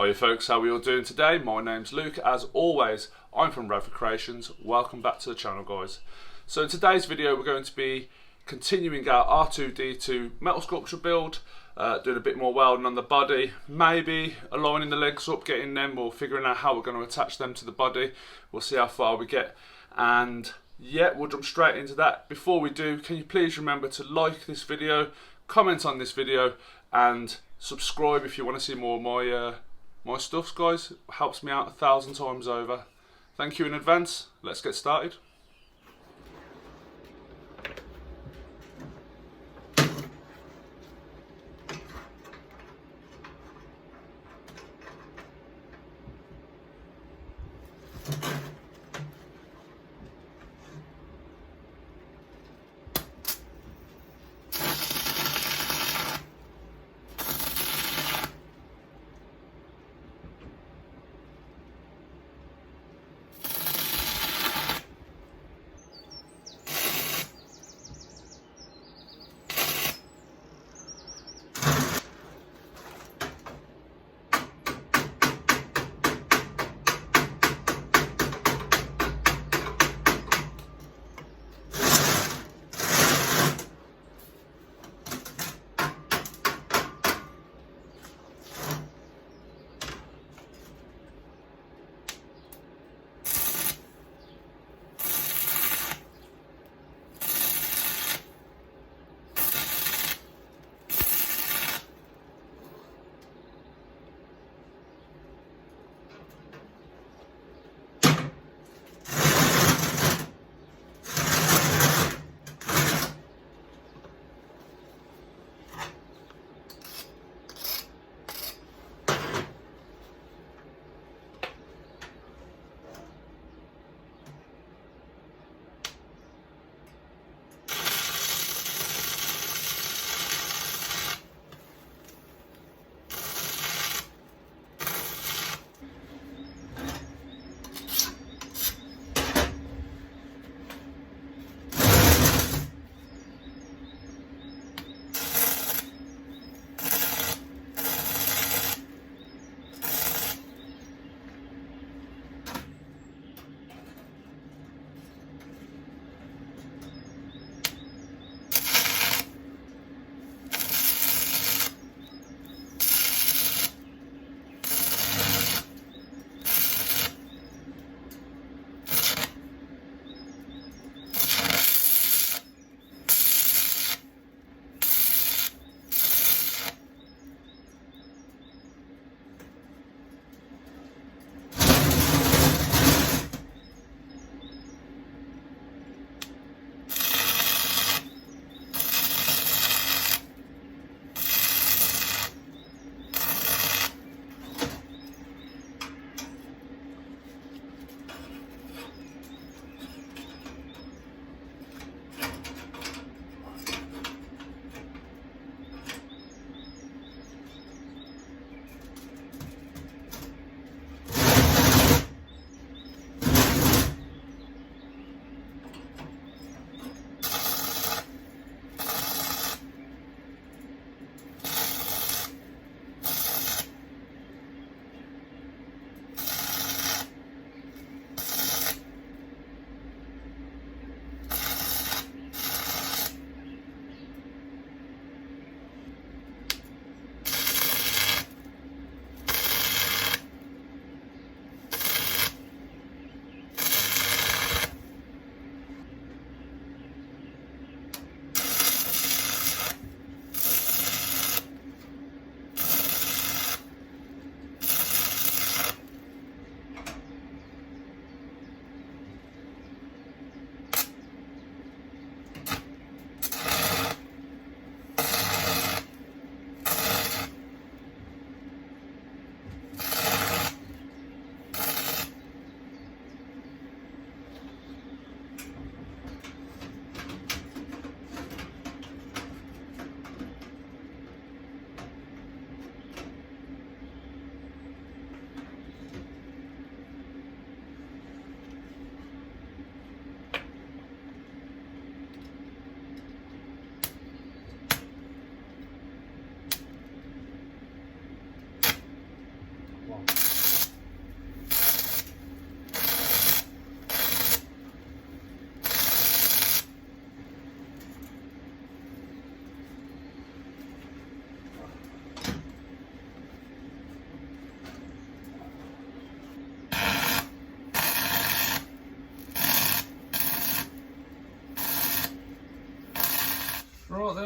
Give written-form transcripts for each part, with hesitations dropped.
Hiya folks, how are we all doing today? My name's Luke. As always, I'm from Radford Creations. Welcome back to the channel, guys. So in today's video we're going to be continuing our R2D2 metal sculpture build, doing a bit more welding on the body, maybe aligning the legs up, getting them, or figuring out how we're going to attach them to the body. We'll see how far we get, and yeah, we'll jump straight into that. Before we do, can you please remember to like this video, comment on this video, and subscribe if you want to see more of my stuff, guys. It helps me out 1,000 times over. Thank you in advance. Let's get started.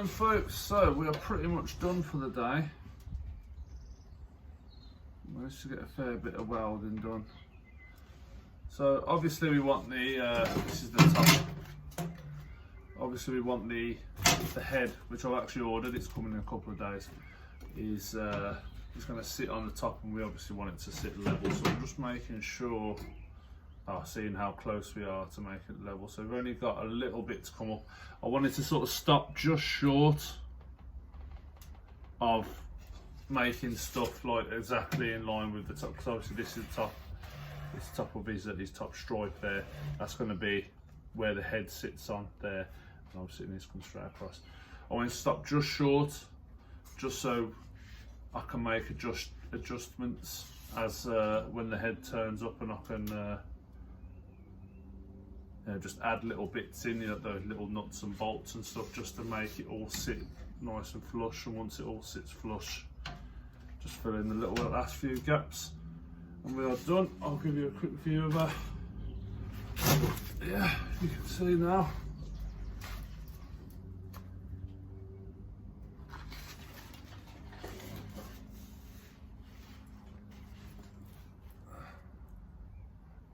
then folks, so we are pretty much done for the day. Managed to get a fair bit of welding done. So obviously we want the, this is the top. Obviously we want the head, which I've actually ordered, it's coming in a couple of days, is going to sit on the top, and we obviously want it to sit level. So I'm just making sure, seeing how close we are to make it level. So we've only got a little bit to come up. I wanted to sort of stop just short of making stuff like exactly in line with the top, because obviously this is the top. This top of his top stripe there. That's going to be where the head sits on there, and obviously this comes straight across. I want to stop just short, just so I can make adjustments as when the head turns up, and I can just add little bits in, those little nuts and bolts and stuff, just to make it all sit nice and flush. And once it all sits flush, just fill in the little last few gaps, and we are done. I'll give you a quick view of that. Yeah, you can see now.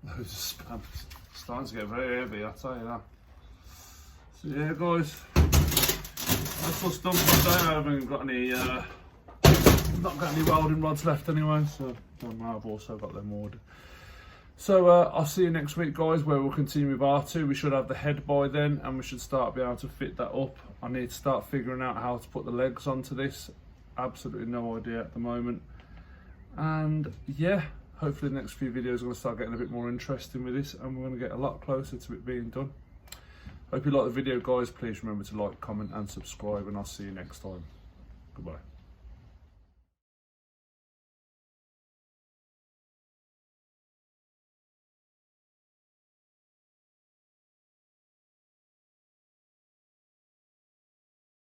Loads of spam. It's starting to get very heavy, I'll tell you that. So yeah guys, that's what's done for today. I haven't got any, not got any welding rods left anyway, so don't worry, I've also got them ordered. So I'll see you next week guys, where we'll continue with R2. We should have the head by then, and we should start being able to fit that up. I need to start figuring out how to put the legs onto this. Absolutely no idea at the moment. And yeah, hopefully the next few videos are going to start getting a bit more interesting with this, and we're going to get a lot closer to it being done. Hope you like the video guys. Please remember to like, comment and subscribe, and I'll see you next time. Goodbye.